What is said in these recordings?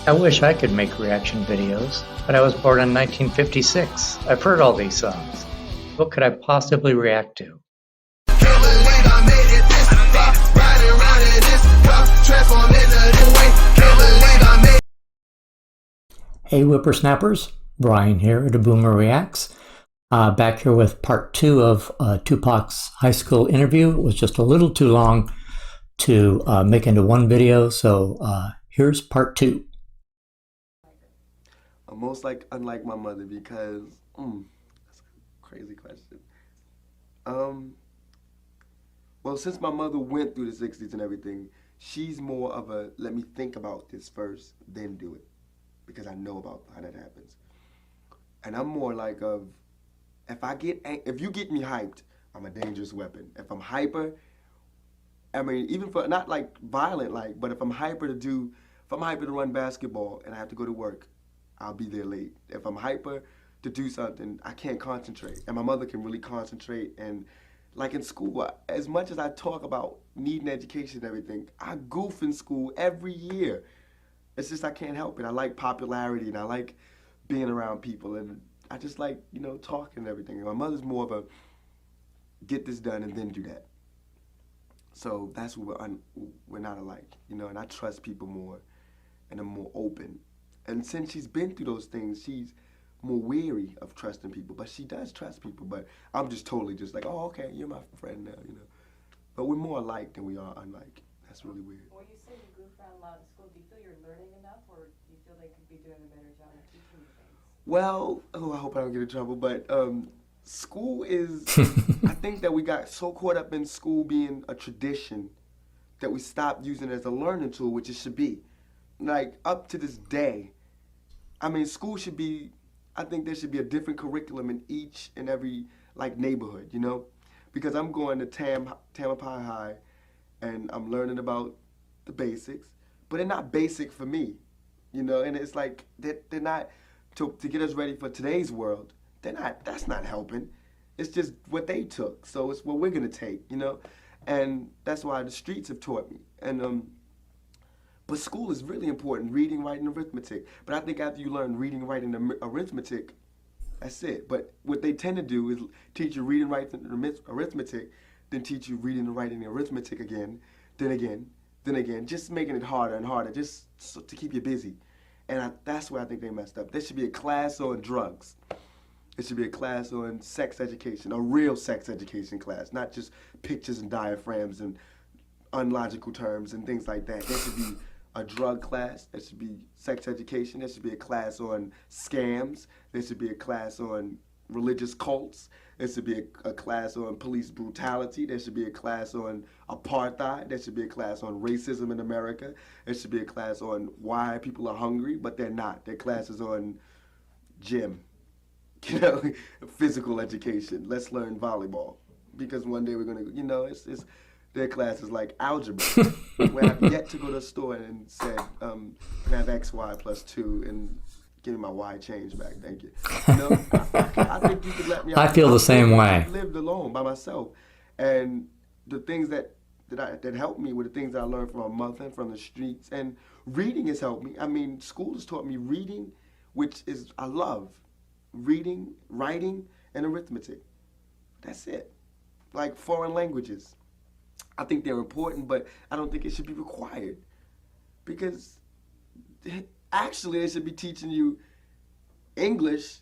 I wish I could make reaction videos, but I was born in 1956. I've heard all these songs. What could I possibly react to? Hey whippersnappers, Brian here at Boomer Reacts. Back here with part 2 of Tupac's high school interview. It was just a little too long to make into one video, so here's part 2. I'm most unlike my mother because, that's a crazy question. Well, since my mother went through the 60s and everything, she's more of a, let me think about this first, then do it. Because I know about how that happens. And I'm more like of, if you get me hyped, I'm a dangerous weapon. If I'm hyper, I mean, even for, not like violent like, but if I'm hyper to run basketball and I have to go to work, I'll be there late. If I'm hyper to do something, I can't concentrate. And my mother can really concentrate. And like in school, as much as I talk about needing education and everything, I goof in school every year. It's just I can't help it. I like popularity and I like being around people and I just like, talking and everything. And my mother's more of a get this done and then do that. So that's what we're not alike, and I trust people more and I'm more open. And since she's been through those things, she's more weary of trusting people, but she does trust people. But I'm just totally just like, oh, okay, you're my friend now, But we're more alike than we are unlike. That's really weird. Well, you say you goof around a lot in school. Do you feel you're learning enough, or do you feel they could be doing a better job of teaching you things? Well, I hope I don't get in trouble, but school is, I think that we got so caught up in school being a tradition that we stopped using it as a learning tool, which it should be. Like, up to this day, I mean, school should be, I think there should be a different curriculum in each and every, neighborhood, Because I'm going to Tampapi High, and I'm learning about the basics, but they're not basic for me, and it's like, they're not, to get us ready for today's world, that's not helping. It's just what they took, so it's what we're gonna take, And that's why the streets have taught me. And but school is really important, reading, writing, arithmetic. But I think after you learn reading, writing, and arithmetic, that's it. But what they tend to do is teach you reading, writing, and arithmetic, then teach you reading and writing and arithmetic again, then again, just making it harder and harder, just to keep you busy. And that's where I think they messed up. There should be a class on drugs. There should be a class on sex education, a real sex education class, not just pictures and diaphragms and unlogical terms and things like that. There should be a drug class. There should be sex education. There should be a class on scams. There should be a class on religious cults. There should be a class on police brutality. There should be a class on apartheid. There should be a class on racism in America. There should be a class on why people are hungry, but they're not. Their classes on gym, physical education. Let's learn volleyball. Because one day we're going to, their classes like algebra, where I've yet to go to a store and said, can I have X, Y plus 2 and give me my Y change back, thank you. I think you could let me. I feel the same way. I lived alone by myself, and the things that helped me were the things that I learned from my mother and from the streets. And reading has helped me. I mean, school has taught me reading, which is I love reading, writing, and arithmetic. That's it. Like foreign languages, I think they're important, but I don't think it should be required because. Actually, they should be teaching you English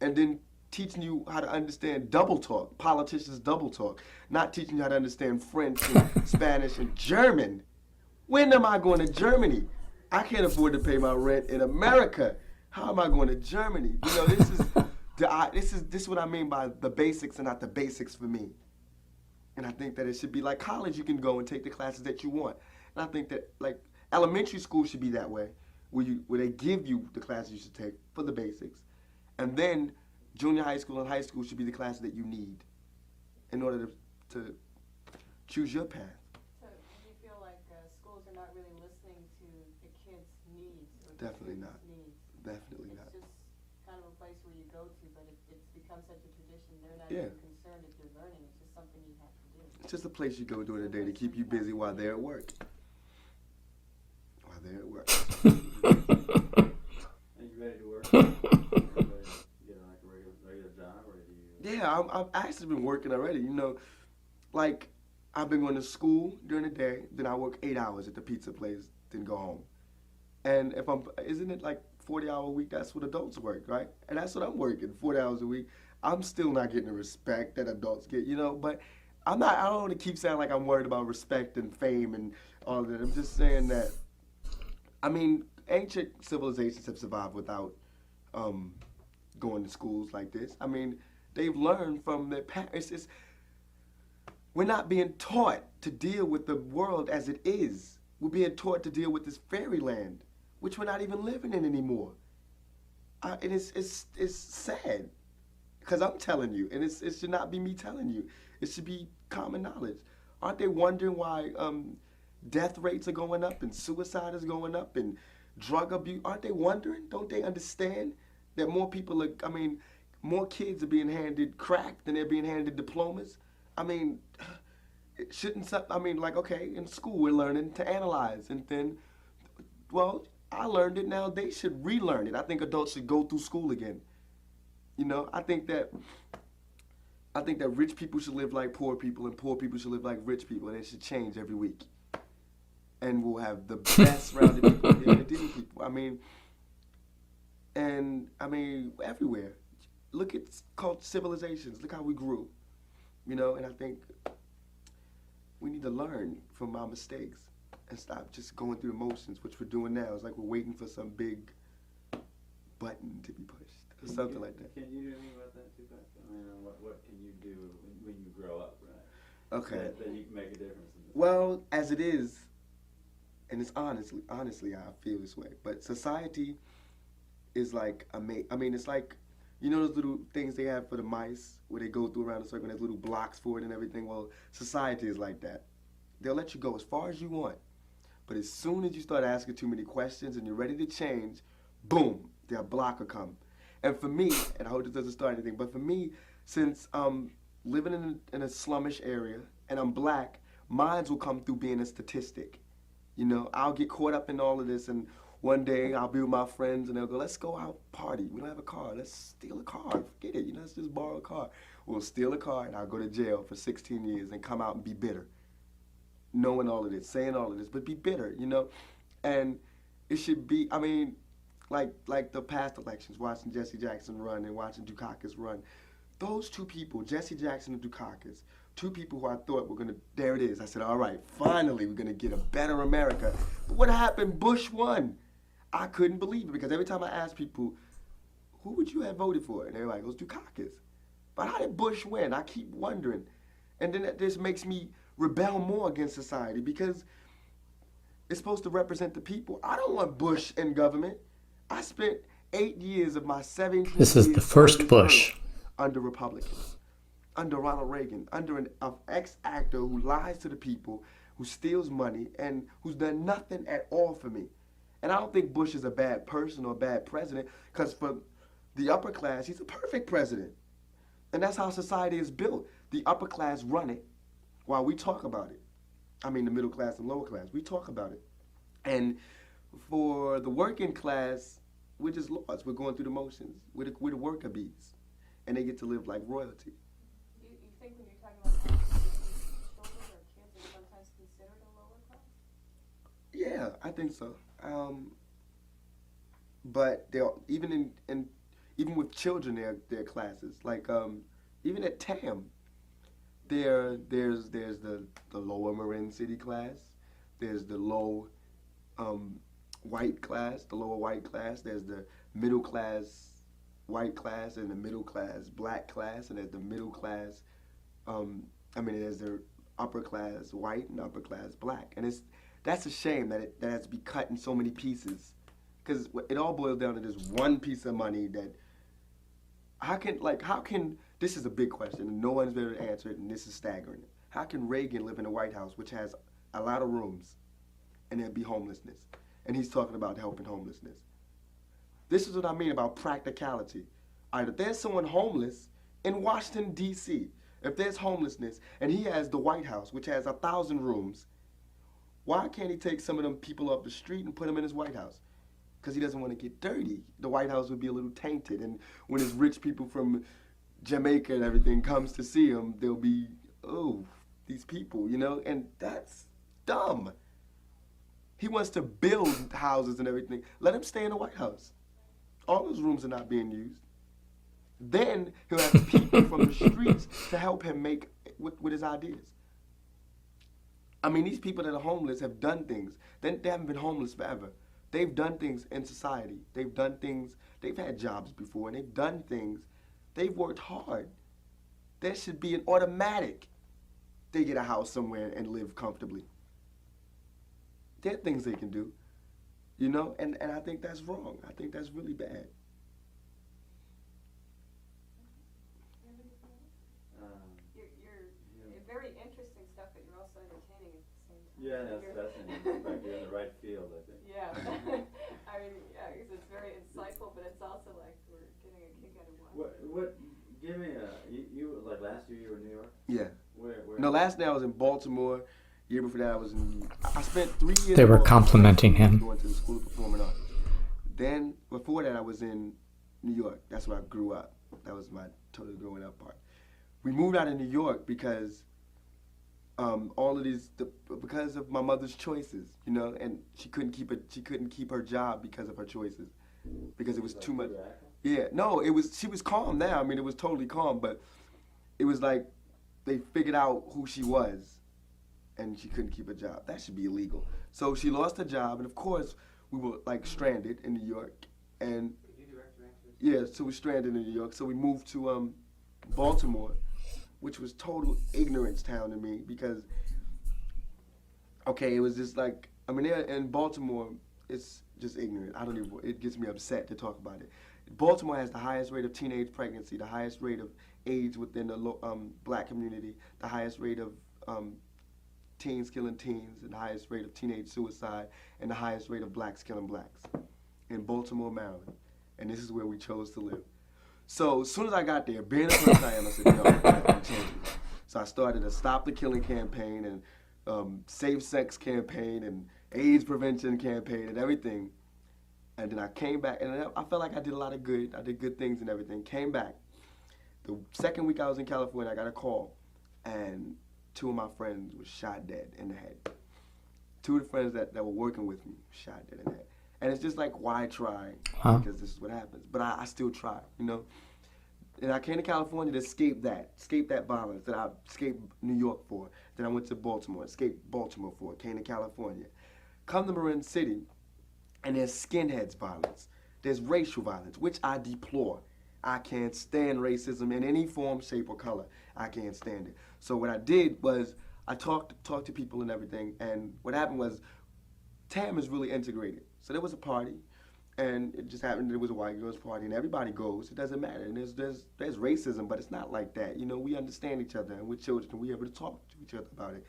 and then teaching you how to understand double talk, politicians double talk, not teaching you how to understand French and Spanish and German. When am I going to Germany? I can't afford to pay my rent in America. How am I going to Germany? This is what I mean by the basics and not the basics for me. And I think that it should be like college. You can go and take the classes that you want. And I think that elementary school should be that way. Where they give you the classes you should take for the basics. And then junior high school and high school should be the classes that you need in order to choose your path. So do you feel like schools are not really listening to the kids' needs? Definitely not. Needs? Definitely not. It's just kind of a place where you go to, but it's become such a tradition. They're not Yeah. even concerned if you're learning. It's just something you have to do. It's just a place you go during the day to keep you busy while they're at work. While they're at work. Yeah, I've actually been working already. You know, like I've been going to school during the day, then I work 8 hours at the pizza place, then go home. And if I'm, isn't it like 40 hour a week? That's what adults work, right? And that's what I'm working, 40 hours a week. I'm still not getting the respect that adults get, you know. But I'm not. I don't want to keep sounding like I'm worried about respect and fame and all of that. I'm just saying that. I mean, ancient civilizations have survived without um, going to schools like this. I mean, they've learned from their parents. We're not being taught to deal with the world as it is. We're being taught to deal with this fairyland, which we're not even living in anymore. And it's sad, because I'm telling you, and it should not be me telling you. It should be common knowledge. Aren't they wondering why death rates are going up and suicide is going up and drug abuse? Aren't they wondering? Don't they understand that more people are, I mean, more kids are being handed crack than they're being handed diplomas? I mean, it shouldn't, I mean, like, okay, in school we're learning to analyze, and then, well, I learned it, now they should relearn it. I think adults should go through school again. You know, I think that rich people should live like poor people, and poor people should live like rich people, and it should change every week. And we'll have the best rounded people and the didn't people. I mean, everywhere. Look at called civilizations. Look how we grew. You know, and I think we need to learn from our mistakes and stop just going through the motions, which we're doing now. It's like we're waiting for some big button to be pushed or something like that. Can you do anything about that, Tupac? I mean, what can you do when you grow up, right? Okay. That you can make a difference in this? Well, as it is, and it's honestly, I feel this way. But society is like I mean, it's like, you know those little things they have for the mice where they go through around a circle and there's little blocks for it and everything? Well, society is like that. They'll let you go as far as you want. But as soon as you start asking too many questions and you're ready to change, boom, their block will come. And for me, and I hope this doesn't start anything, but for me, since I'm living in a slummish area and I'm black, mines will come through being a statistic. You know, I'll get caught up in all of this, and one day I'll be with my friends and they'll go, let's go out party. We don't have a car. Let's steal a car. Forget it. You know, let's just borrow a car. We'll steal a car and I'll go to jail for 16 years and come out and be bitter. Knowing all of this, saying all of this, but be bitter, you know? And it should be, I mean, like the past elections, watching Jesse Jackson run and watching Dukakis run. Those two people, Jesse Jackson and Dukakis, two people who I thought were gonna, there it is. I said, all right, finally we're gonna get a better America. But what happened? Bush won. I couldn't believe it, because every time I asked people, who would you have voted for? And they're like, it was Dukakis. But how did Bush win? I keep wondering. And then this makes me rebel more against society, because it's supposed to represent the people. I don't want Bush in government. I spent 8 years of my 17 This is years the first on this Bush. earth under Republicans, under Ronald Reagan, under an ex-actor who lies to the people, who steals money, and who's done nothing at all for me. And I don't think Bush is a bad person or a bad president, because for the upper class, he's a perfect president. And that's how society is built. The upper class run it while we talk about it. I mean, the middle class and lower class, we talk about it. And for the working class, we're just lost. We're going through the motions. We're the worker bees. And they get to live like royalty. You think when you're talking about children or kids are sometimes considered a lower class? Yeah, I think so. But they're even even with children, there are classes. Like even at TAM, there's the lower Marin City class. There's the low white class, the lower white class. There's the middle class white class and the middle class black class, and there's the middle class. There's the upper class white and upper class black, and that's a shame that that has to be cut in so many pieces, because it all boils down to this one piece of money. That how can this is a big question and no one's been able to answer it, and this is staggering. How can Reagan live in the White House, which has a lot of rooms, and there'd be homelessness, and he's talking about helping homelessness? This is what I mean about practicality. All right, if there's someone homeless in Washington, D.C., if there's homelessness, and he has the White House, which has 1,000 rooms, why can't he take some of them people off the street and put them in his White House? Because he doesn't want to get dirty. The White House would be a little tainted, and when it's rich people from Jamaica and everything comes to see him, they'll be, oh, these people, you know, and that's dumb. He wants to build houses and everything. Let him stay in the White House. All those rooms are not being used. Then he'll have people from the streets to help him make with his ideas. I mean, these people that are homeless have done things. They haven't been homeless forever. They've done things in society. They've done things. They've had jobs before, and they've done things. They've worked hard. There should be an automatic. They get a house somewhere and live comfortably. There are things they can do, you know, and I think that's wrong. I think that's really bad. You're very interesting stuff, but you're also entertaining at the same time. Yeah, that's fascinating. Like you're in the right field, I think. Yeah. I mean, yeah, because it's very insightful, but it's also like we're getting a kick out of What, give me you like last year you were in New York? Yeah. Where? No, last night I was in Baltimore. Year before that I was in, I spent 3 years. They were in Baltimore, complimenting him. going to the School of Performing Arts. Then, before that I was in New York. That's where I grew up. That was my total growing up part. We moved out of New York because because of my mother's choices, you know, and she couldn't keep her job because of her choices, because it was too much. Yeah, no, she was calm now. I mean, it was totally calm, but it was like they figured out who she was, and she couldn't keep a job. That should be illegal. So she lost her job, and of course we were like stranded in New York, and yeah, so we stranded in New York. So we moved to Baltimore, which was total ignorance town to me because, okay, it was just like, I mean, in Baltimore, it's just ignorant. It gets me upset to talk about it. Baltimore has the highest rate of teenage pregnancy, the highest rate of AIDS within the black community, the highest rate of teens killing teens, and the highest rate of teenage suicide, and the highest rate of blacks killing blacks in Baltimore, Maryland. And this is where we chose to live. So as soon as I got there, being the person I am, I said, no, I'm changing. So I started a Stop the Killing campaign and safe sex campaign and AIDS prevention campaign and everything. And then I came back, and I felt like I did a lot of good. I did good things and everything. Came back. The second week I was in California, I got a call, and 2 of my friends were shot dead in the head. 2 of the friends that were working with me shot dead in the head. And it's just like, why try? Because this is what happens. But I still try, you know? And I came to California to escape that violence that I escaped New York for. Then I went to Baltimore, escaped Baltimore for, came to California. Come to Marin City, and there's skinheads violence. There's racial violence, which I deplore. I can't stand racism in any form, shape, or color. I can't stand it. So what I did was I talked to people and everything, and what happened was TAM is really integrated. So there was a party, and it just happened that it was a white girls' party, and everybody goes. It doesn't matter. And there's racism, but it's not like that. You know, we understand each other, and we're children, and we're able to talk to each other about it.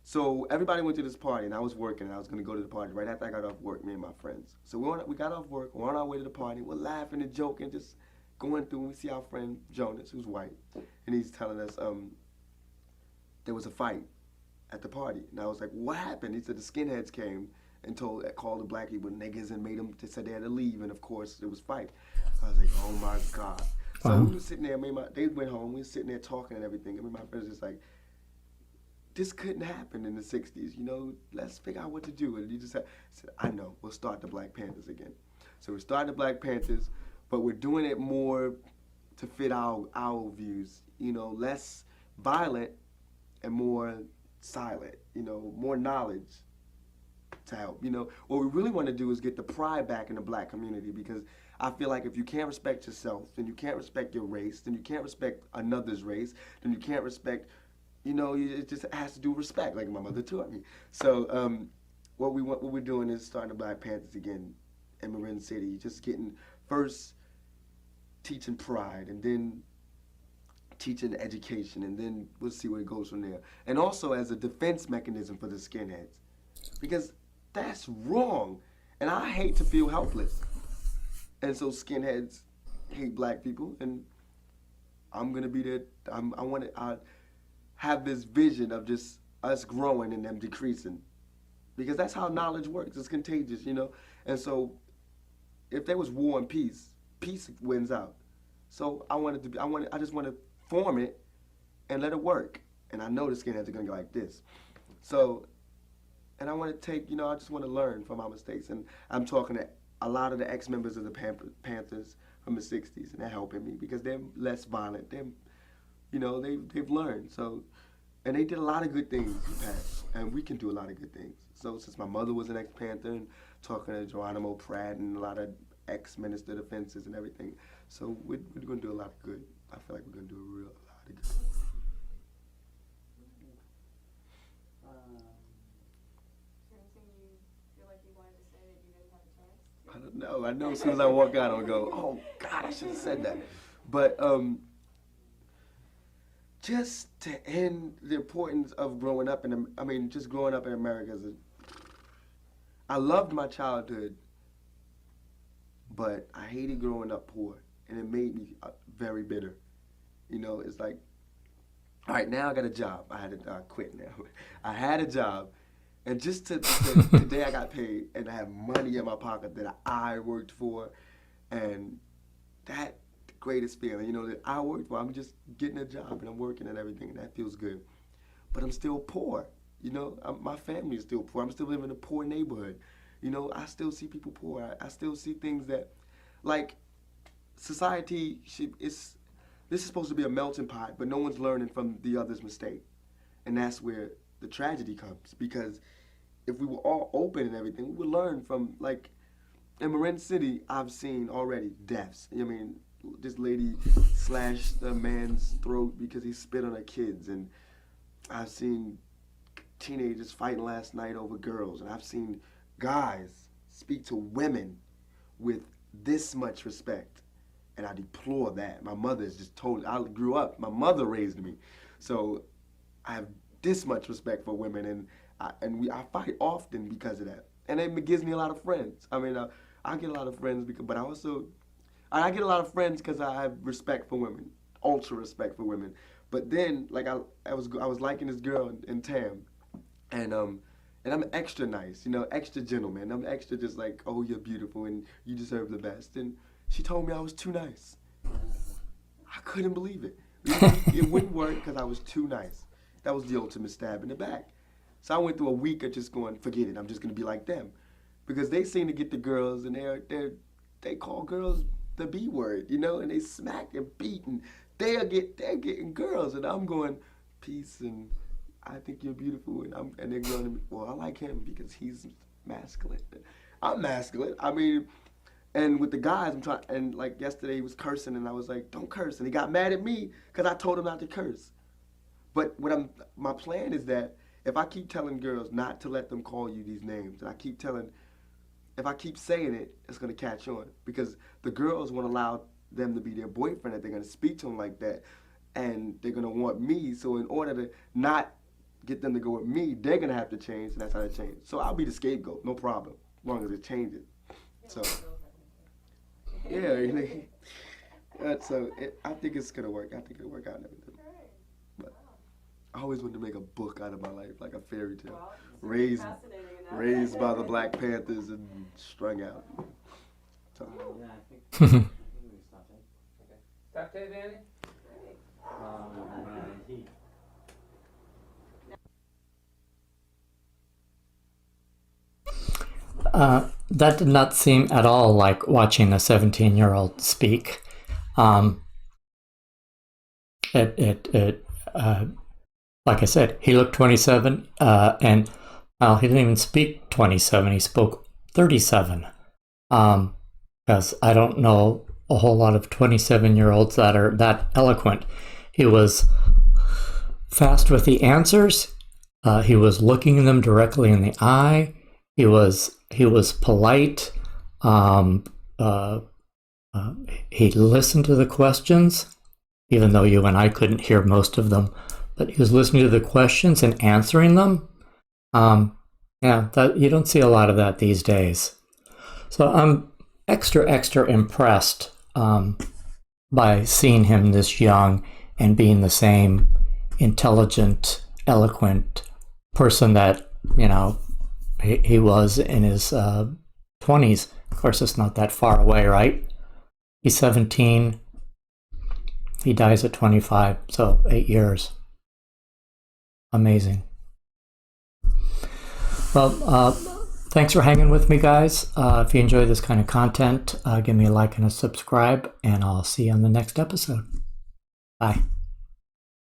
So everybody went to this party, and I was working, and I was going to go to the party right after I got off work, me and my friends. So we got off work, we're on our way to the party, we're laughing and joking, just going through, and we see our friend Jonas, who's white, and he's telling us there was a fight at the party. And I was like, what happened? He said the skinheads came and called the black people niggas and made them, said they had to leave, and of course there was fight. I was like, oh my God. So we were sitting there, they went home, we were sitting there talking and everything, and my friends was just like, this couldn't happen in the 60s, you know, let's figure out what to do. And he just said, I know, we'll start the Black Panthers again. So we're starting the Black Panthers, but we're doing it more to fit our views, you know, less violent and more silent, you know, more knowledge to help. You know, what we really want to do is get the pride back in the black community, because I feel like if you can't respect yourself, then you can't respect your race, then you can't respect another's race, then you can't respect, you know, it just has to do with respect, like my mother taught me. So what we're doing is starting the Black Panthers again in Marin City, just getting first teaching pride, and then teaching education, and then we'll see where it goes from there. And also as a defense mechanism for the skinheads, because that's wrong, and I hate to feel helpless. And so skinheads hate black people, and I'm gonna be there. I have this vision of just us growing and them decreasing, because that's how knowledge works. It's contagious, you know. And so if there was war and peace, peace wins out. So I just want to form it and let it work. And I know the skinheads are gonna go like this. So, and I want to take, I just want to learn from my mistakes. And I'm talking to a lot of the ex-members of the Panthers from the '60s, and they're helping me because they're less violent. They've learned. So, and they did a lot of good things in the past, and we can do a lot of good things. So since my mother was an ex-Panther, and talking to Geronimo Pratt and a lot of ex-minister of defenses and everything, so we're going to do a lot of good. I feel like we're going to do a lot of good. Anything you feel like you wanted to say that you didn't have a chance? I don't know. I know as soon as I walk out, I'll go, oh, God, I should have said that. But just to end the importance of growing up just growing up in America. I loved my childhood, but I hated growing up poor, and it made me very bitter. It's like, all right, now I got a job. I quit now. I had a job, and just today I got paid, and I have money in my pocket that I worked for, and that the greatest feeling, that I worked for. I'm just getting a job, and I'm working and everything, and that feels good. But I'm still poor. My family is still poor. I'm still living in a poor neighborhood. I still see people poor. I still see things that, like, society this is supposed to be a melting pot, but no one's learning from the other's mistake. And that's where the tragedy comes, because if we were all open and everything, we would learn from, like, in Marin City, I've seen already deaths. This lady slashed a man's throat because he spit on her kids, and I've seen teenagers fighting last night over girls, and I've seen guys speak to women with this much respect, and I deplore that. My mother is just I grew up, my mother raised me, so I have this much respect for women, and I fight often because of that, and it gives me a lot of friends. I get a lot of friends but I get a lot of friends because I have respect for women, ultra respect for women. But then, like, I was liking this girl in Tam, and I'm extra nice, extra gentleman. I'm extra just like, oh, you're beautiful and you deserve the best. And she told me I was too nice. I couldn't believe it. It wouldn't work because I was too nice. That was the ultimate stab in the back. So I went through a week of just going, forget it, I'm just gonna be like them, because they seem to get the girls, and they call girls the B word, and they smack and beat, and they're getting girls, and I'm going, peace, and I think you're beautiful, and they're going to me, well, I like him because he's masculine. I'm masculine. And with the guys, and like yesterday he was cursing, and I was like, don't curse, and he got mad at me because I told him not to curse. But my plan is that if I keep telling girls not to let them call you these names, and if I keep saying it, it's gonna catch on, because the girls won't allow them to be their boyfriend, that they're gonna speak to them like that, and they're gonna want me. So in order to not get them to go with me, they're gonna have to change, and that's how they change. So I'll be the scapegoat, no problem, as long as it changes. So yeah, I think it's gonna work. I think it'll work out and everything. But I always wanted to make a book out of my life, like a fairy tale, Wow, raised by the Black Panthers and strung out. So, Yeah, I think we stopped it. Okay. Stop there, Danny? Heat. That did not seem at all like watching a 17-year-old speak. Like I said, he looked 27, and he didn't even speak 27. He spoke 37. Because I don't know a whole lot of 27-year-olds that are that eloquent. He was fast with the answers. He was looking them directly in the eye. He was polite. He listened to the questions, even though you and I couldn't hear most of them. But he was listening to the questions and answering them. You don't see a lot of that these days. So I'm extra impressed by seeing him this young and being the same intelligent, eloquent person that, he was in his 20s. Of course, it's not that far away, right? He's 17. He dies at 25, so 8 years. Amazing. Well, thanks for hanging with me, guys. If you enjoy this kind of content, give me a like and a subscribe, and I'll see you on the next episode. Bye.